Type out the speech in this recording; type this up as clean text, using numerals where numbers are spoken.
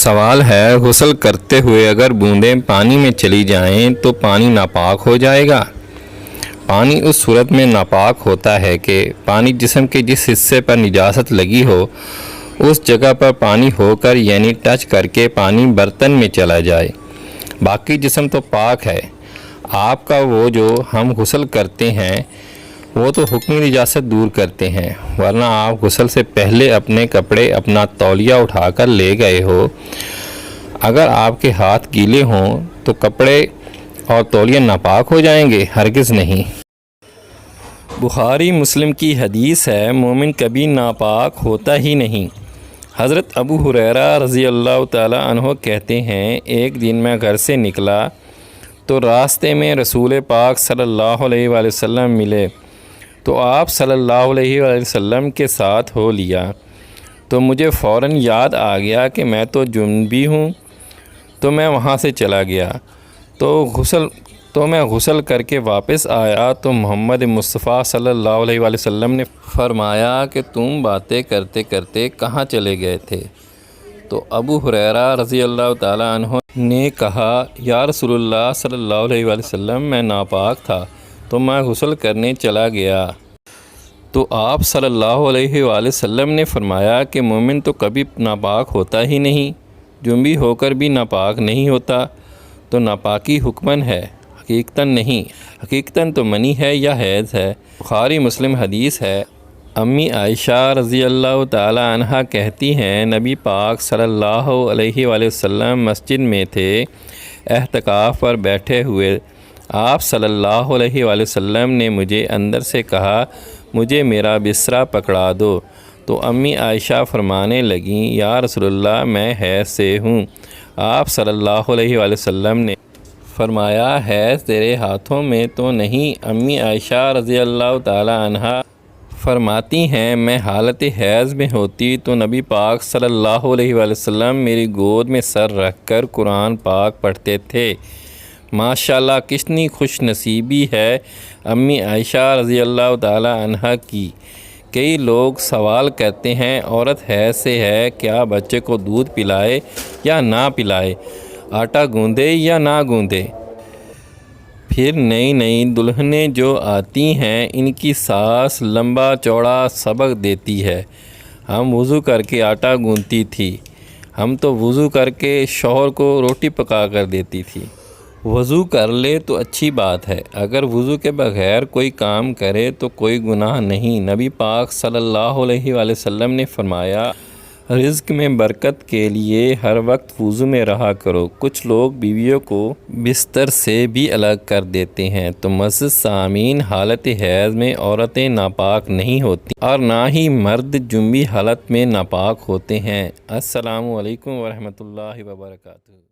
सवाल है, गुस्ल करते हुए अगर बूंदें पानी में चली जाएं तो पानी नापाक हो जाएगा। पानी उस सूरत में नापाक होता है कि पानी जिस्म के जिस हिस्से पर निजासत लगी हो उस जगह पर पानी होकर यानी टच करके पानी बर्तन में चला जाए। बाकी जिस्म तो पाक है। आपका वो जो हम गुस्ल करते हैं वो तो हुक्मी निजासत दूर करते हैं, वरना आप गुस्ल से पहले अपने कपड़े अपना तौलिया उठाकर ले गए हो। अगर आपके हाथ गीले हों तो कपड़े और तौलिया नापाक हो जाएंगे? हरगिज़ नहीं। बुखारी मुस्लिम की हदीस है, मोमिन कभी नापाक होता ही नहीं। हज़रत अबू हुरैरा रज़ी अल्लाह ताला अन्हो कहते हैं, एक दिन मैं घर से निकला तो रास्ते में रसूल पाक सल्लल्लाहु अलैहि वसल्लम मिले तो आप सल्लल्लाहु अलैहि वसल्लम के साथ हो लिया तो मुझे फ़ौरन याद आ गया कि मैं तो जुनबी हूँ। तो मैं वहाँ से चला गया तो मैं गुस्ल करके वापस आया तो मोहम्मद मुस्तफ़ा सल्लल्लाहु अलैहि वसल्लम ने फरमाया कि तुम बातें करते करते कहाँ चले गए थे? तो अबू हुरैरा रज़ी अल्लाह ताला अन्हु ने कहा, या रसूलुल्लाह सल्लल्लाहु अलैहि वसल्लम, मैं नापाक था तो मैं गुस्ल करने चला गया। तो आप सल्लल्लाहु अलैहि वसल्लम ने फरमाया कि मोमिन तो कभी नापाक होता ही नहीं, जुनबी होकर भी नापाक नहीं होता। तो नापाकी हुक्मन है, हकीकतन नहीं। हकीकतन तो मनी है या हैज़ है। बुखारी मुस्लिम हदीस है। अम्मी आयशा रज़ी अल्लाह ताला अन्हा कहती हैं, नबी पाक सल्लल्लाहु अलैहि वसल्लम मस्जिद में थे, एहतिकाफ़ पर बैठे हुए। आप सल्लल्लाहु अलैहि वसल्लम ने मुझे अंदर से कहा, मुझे मेरा बिस्तरा पकड़ा दो। तो अम्मी आयशा फरमाने लगीं, या रसूलल्लाह, मैं हैज़ से हूँ। आप सल्लल्लाहु अलैहि वसल्लम ने फरमाया, हैज़ तेरे हाथों में तो नहीं। अम्मी आयशा रज़ी अल्लाह ताला अन्हा फरमाती हैं, मैं हालत हैज़ में होती तो नबी पाक सल्लल्लाहु अलैहि वसल्लम मेरी गोद में सर रख कर कुरान पाक पढ़ते थे। माशाल्लाह, कितनी खुश नसीबी है अम्मी आयशा रज़ी अल्लाह ताला अन्हा की। कई लोग सवाल करते हैं, औरत हैज़ से है, क्या बच्चे को दूध पिलाए या ना पिलाए, आटा गूंदे या ना गूंदे? फिर नई नई दुल्हनें जो आती हैं, इनकी सास लंबा चौड़ा सबक देती है। हम वज़ू करके आटा गूंदती थी, हम तो वज़ू करके शौहर को रोटी पका कर देती थी। वज़ू कर ले तो अच्छी बात है, अगर वज़ू के बग़ैर कोई काम करे तो कोई गुनाह नहीं। नबी पाक सल्लल्लाहु अलैहि वसल्लम ने फरमाया, रिज़्क़ में बरकत के लिए हर वक्त वज़ू में रहा करो। कुछ लोग बीवियों को बिस्तर से भी अलग कर देते हैं। तो मस्जिद सामीन, हालत हैज़ में औरतें नापाक नहीं होती और ना ही मर्द जुनबी हालत में नापाक होते हैं। अस्सलामु अलैकुम वरहमतुल्लाहि वबरकातुहू।